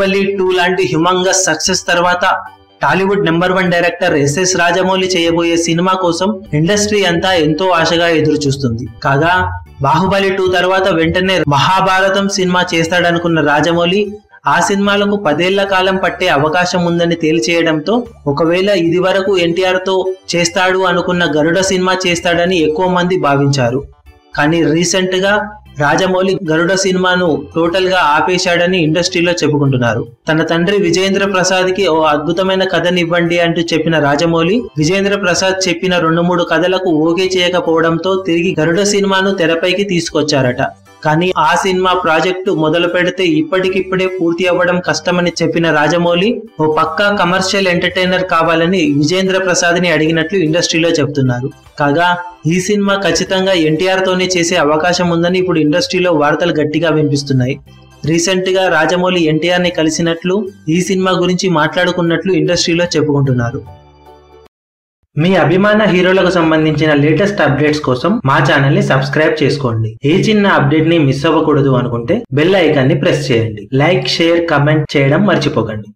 బాహుబలి 2 లాంటి humongous success తర్వాత Tollywood number 1 director S S Rajamouli చేయబోయే సినిమా కోసం ఇండస్ట్రీ అంతా ఎంతో ఆశగా ఎదురు చూస్తుంది. కాగా బాహుబలి 2 తర్వాత వెంటనే మహాభారతం సినిమా చేస్తాడనుకున్న రాజమౌళి ఆ సినిమాలకు 10 ఏళ్ల కాలం పట్టే అవకాశం ఉందని తేల్చేయడంతో ఒకవేళ ఇది వరకు ఎన్టీఆర్ తో చేస్తాడు అనుకున్న గరుడ సినిమా చేస్తాడని ఎక్కువ మంది భావించారు. కానీ రీసెంట్ గా రాజమౌళి గరుడ సినిమాను టోటల్ గా ఆపేశాడని ఇండస్ట్రీలో చెప్పుకుంటున్నారు. తన తండ్రి విజయేంద్ర ప్రసాద్ కి ఓ అద్భుతమైన కథనివ్వండి అంటూ చెప్పిన రాజమౌళి విజయేంద్ర ప్రసాద్ చెప్పిన 2-3 కథలకు ఓకే చేయకపోవడంతో తిరిగి గరుడ సినిమాను తెరపైకి తీసుకొచ్చారట. కానీ ఆ సినిమా ప్రాజెక్టు మొదలు పెడితే ఇప్పటికిప్పుడే పూర్తి అవ్వడం కష్టమని చెప్పిన రాజమౌళి ఓ పక్కా కమర్షియల్ ఎంటర్టైనర్ కావాలని విజయేంద్ర ప్రసాద్ ని అడిగినట్లు ఇండస్ట్రీలో చెప్తున్నారు. కాగా ఈ సినిమా ఖచ్చితంగా ఎన్టీఆర్ తోనే చేసే అవకాశం ఉందని ఇప్పుడు ఇండస్ట్రీలో వార్తలు గట్టిగా వినిపిస్తున్నాయి. రీసెంట్ గా రాజమౌళి ఎన్టీఆర్ ని కలిసినట్లు ఈ సినిమా గురించి మాట్లాడుకున్నట్లు ఇండస్ట్రీలో చెప్పుకుంటున్నారు. మీ అభిమాన హీరోలకు సంబంధించిన లేటెస్ట్ అప్డేట్స్ కోసం మా ఛానల్ ని సబ్స్క్రైబ్ చేసుకోండి. ఏ చిన్న అప్డేట్ ని మిస్ అవ్వకూడదు అనుకుంటే బెల్ ఐకాన్ ని ప్రెస్ చేయండి. లైక్, షేర్, కమెంట్ చేయడం మర్చిపోకండి.